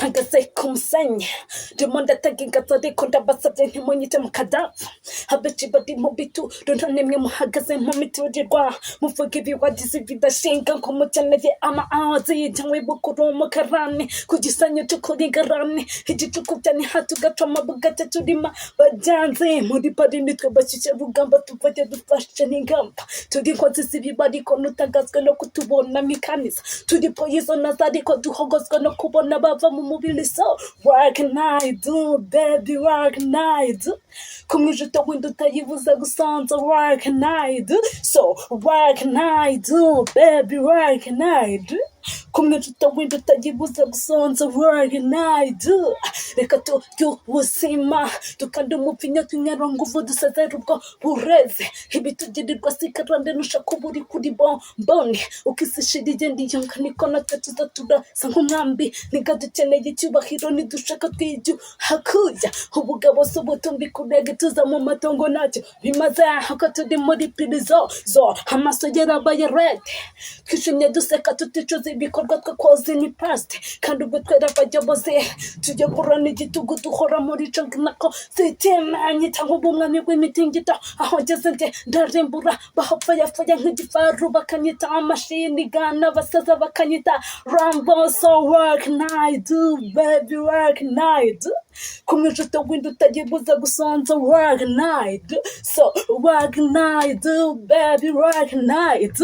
hagaze ku musenyi ndimo ndategingaza ariko ndabasabye ntimunyite mu kadafu abenshi bari mu bituro nta nimwe muhagaze mu miturirwa muvuga ibiwagize bidashinga ngo mukeneye amaazi cyangwa ibukuru umukarani ku gisanyo cyo kuri garani igicuku cyane hatugaca amabuga turima bajyanze muri pari nitwe bashyushye rugamba tuvajya dufashe n'ingamba turi inkozi z'ibibi ariko nutangazwe no kutubona mikaniza turi poyizonazi ariko duhogozwa no kubona bava mu mubili so work night do baby work night kumwijuto windi utayibuza gusanza work night so work night do baby work night kumwijuto windi utayibuza gusanza work night reka tuby'ubuzima tukanda umupfinya tunyara nguvu dusezera ubwo bureze ibitugirirwa sikarande nushaka uburi kuri bomboni ukisishiriye ndiyonga niko natwe tuzaturasa nk'umwambi niga dukeneye icyubahiro nidushaka twiju hakurya ubugabo si ubutumbi kurege tuza mu matongo nacyo bimaze ako turi muri pirizo zo amaso yarabaye red twishimye duseka tuticuza ibikorwa twakoze ni past kandi ubwo twera abayobozi tujya kurana igitugu duhora muri cyo nako sitemanye cyangwa ubumwami bw'imitingito aho ngeze nde ndarimbura bahapfayapfaya nk'igifaru bakanyita amashini gana basaza bakanyita rambo so work night do baby work night kumwijuto windi utayibuza gusonza work night so work night do baby work night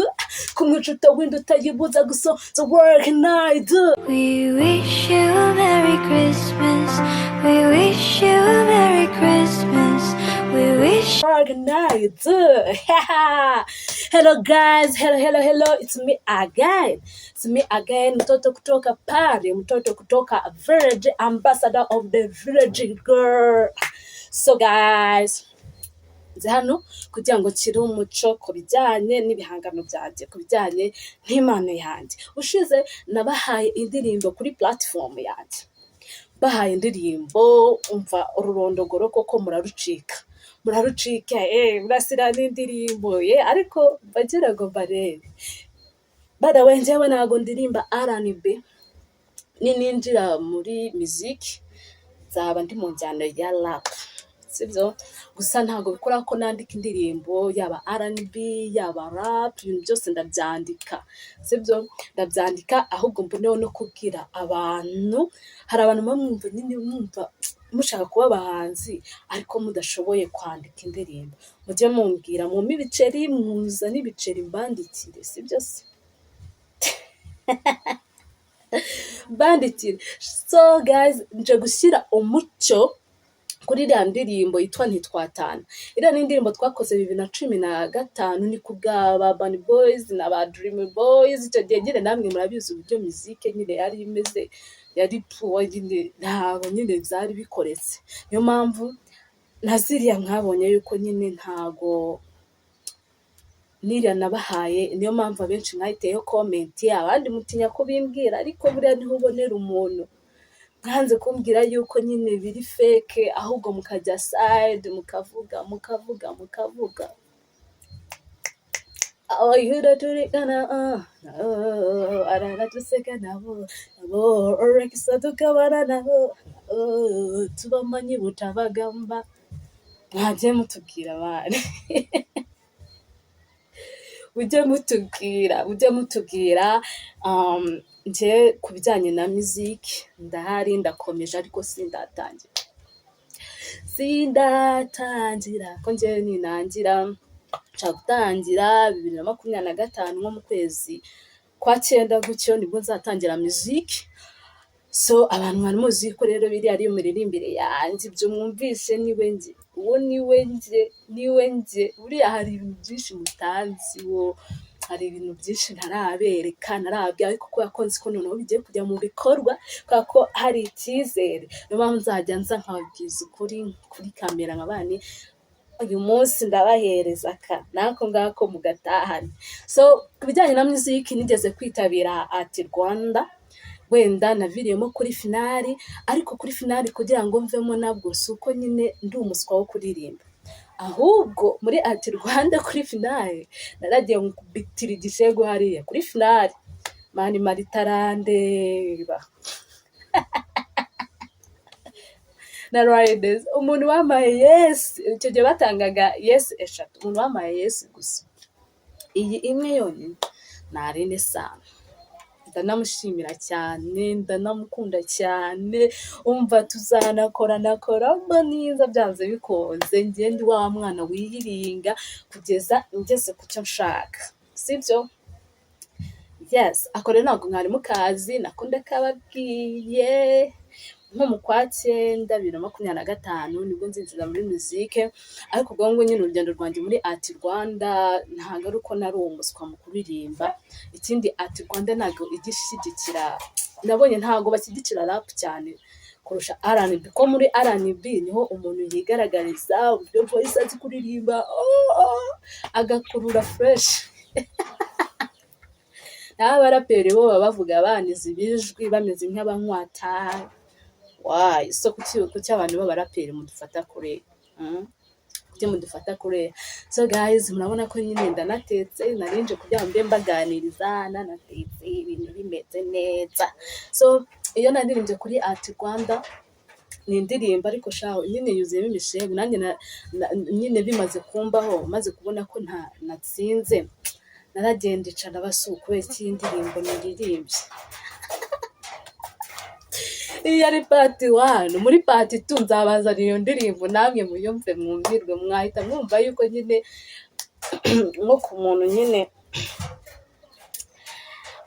kumwijuto windi utayibuza gusonza work night. We wish you a Merry Christmas. We wish you a Merry Christmas. We wish work night. Hello guys, hello, it's me again, mtoto kutoka Pari, mtoto kutoka Village, ambassador of the Village girl. So guys, nzi hano kugira ngo kiri umuco ku bijyanye n'ibihangano byanjye, ku bijyanye n'impano yanjye. Ushize nabahaye indirimbo kuri platform yanjye, bahaye indirimbo umva ururondogoro koko murarucika murasira n'indirimbo ariko bagira ngo barebe badawe njyewe ntago ndirimba R&B ninjira muri muziki nzaba ndi mu njyana ya rap, sibyo gusa ntago bikora ko nandika indirimbo yaba R&B yaba rap, ibintu byose ndabyandika, sibyo ndabyandika ahubwo mboneho no kubwira abantu. Hari abantu bamwumva nyine mwumva mushaka kuba abahanzi ariko mudashoboye kwandika indirimbo, mujye mumbwira mu ibiceri muza n'ibiceri mbandikire, sibyo se bandikire. So guys, nje gushyira umucyo kuri iriya ndirimbo yitwa Ntitwatana. Iriya ni indirimbo twakoze 2015 ni kubwa Urban Boys na ba Dream Boys. Icyo gihe nyine namwe murabizi uburyo muzike nyine yari imeze, yari poor nyine, ntabwo nyine byari bikoretse. Niyo mpamvu naziriya mwabonye yuko nyine ntago niriya nabahaye, niyo mpamvu abenshi mwahiteyeho comment, abandi mutinya ko bimbwira, ariko buriya niho ubonera umuntu. Mwanze kumbwira yuko nyine biri fake, ahubwo mukajya side mukavuga ayura turikana aratuseka nabo orekisa tukabana nabo tubamanyi butabagamba. Mwajye mutubwira abana ujye mutubwira nje ku bijyanye na muziki ndahari, ndakomeje ariko sindatangira ko nje ninangira nshaka gutangira 2025 nko mu kwezi kwa 9 gutyo nibwo nzatangira muziki. So abantu bari muzi ko rero biri ari umuririmbire yanjye, ibyo mwumvise niwe nje, uwo niwe nje. Buriya hari ibintu byinshi mutanzi, hari ibintu byinshi ntarabereka narabya, ariko kubera ko nzi ko noneho bigiye kujya mu bikorwa, kubera ko hari icyizere, niyo mpamvu nzajya nza nkababwiza ukuri kuri kamera nk'abandi. Uyu munsi ndabahereza nako ngako mugatahane. So ku bijyanye na muziki nigeze kwitabira Art Rwanda, wenda naviriyemo kuri finali, ariko kuri finali kugira ngo mvemo nabwo si uko nyine ndi umuswa wo kuririmba, ahubwo muri Art Rwanda kuri finali naragiye nkubitira igishego hariya kuri finali mani maritarandeba na Rides, umuntu wamaye yes, icyo gihe batangaga yes eshatu, umuntu wamaye yes gusa, iyi imwe yonyine narine sana, ndanamushimira cyane, ndanamukunda cyane, umva tuzanakorana niza byanze bikunze, njye ndi wa mwana wiyiringa kugeza ngeze ku cyo nshaka, sibyo? Yes, ako rero ntabwo mwari mukazi, nako ndakababwiye. Nko mu kwa 9 2025 nibwo nzinjira muri muzike, ariko ubwo ngo nyine urugendo rwanjye muri Art Rwanda ntabwo ari uko nari umuswa mu kuririmba, ikindi Art Rwanda ntabwo igishyigikira, nabonye ntabwo bashyigikira rap cyane kurusha R&B, ko muri R&B niho umuntu yigaragariza uburyo voice azi kuririmba, agakurura fresh. Naho abaraperi bo baba bavuga banize ibijwi bameze nk'abanywata. Why? So kuki abantu b'abaraperi mudufata kure? Kuki mudufata kure? So guys, murabona ko nyine ndanatetse, narinje kugira ngo mbe mbaganiriza, nanatetse ibintu bimeze neza. So iyo naririmbye kuri Art Rwanda ni indirimbo ariko shaho nyine yuzuyemo imishebu, nanjye nyine bimaze kumbaho, maze kubona ko natsinze, naragenda icara basukuye cy'indirimbo niririmbye. Iyo ari part 1, muri part 2 nzabazana iyo ndirimbo namwe muyumve mwumvirwe, mwahita mwumva yuko nyine nko ku muntu nyine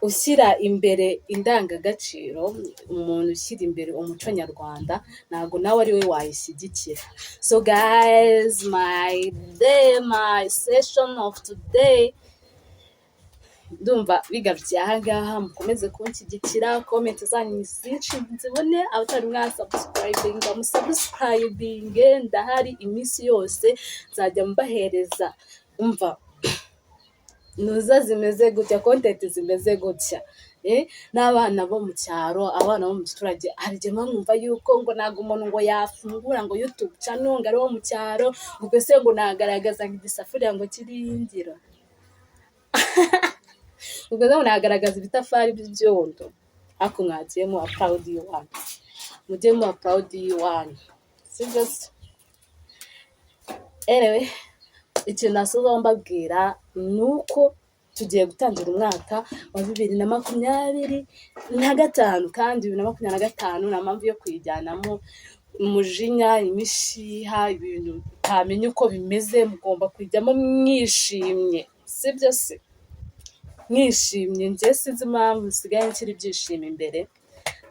ushyira imbere indangagaciro, umuntu ushyira imbere umuco nyarwanda, ntabwo nawe ari we wayishyigikira. So guys, my session of today ndumva bigarukiye aha ngaha, mukomeze kunshyigikira, comment zanyu zinshi nzibone, abatari mwasubscribinga musubscribinge, ndahari iminsi yose, nzajya mbahereza umva nuza zimeze gutya, content zimeze gutya, n'abana bo mu cyaro, abana bo mu giturage, hari igihe mwumva yuko ngo ntabwo umuntu ngo yafungura ngo YouTube channel ngo ari wo mu cyaro, ubwo se ngo nagaragaza igisafuriya ngo kiriyingira, ubwo rero nagaragaza ibitafari by'ibyondo, ariko mwagiye mu proud y'Iwanyu, mujye mu proud y'Iwanyu, sibyo? Anyway, ikintu nasoza mbabwira ni uko tugiye gutangira umwaka wa 2025, kandi 2025 nta mpamvu yo kuyijyanamo umujinya, imishiha, ibintu utamenye uko bimeze, mugomba kujyamo mwishimye, sibyo se? Mwishimye, njye sinzi impamvu nsigaye nshyira ibyishimo imbere,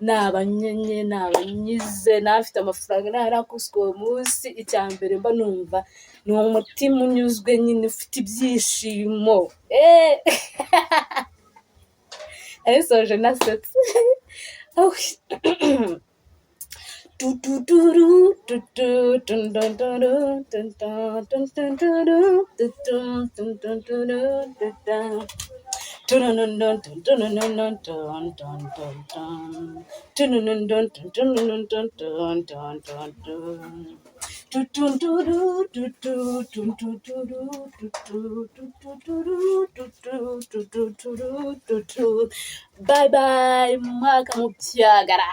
nabanyenye, nabanyize, nafite amafaranga, narakuswe uwo munsi, icya mbere mba numva ni umutima unyuzwe nyine ufite ibyishimo. Arisoje nasetse. Bye bye, mwaka mubyagara.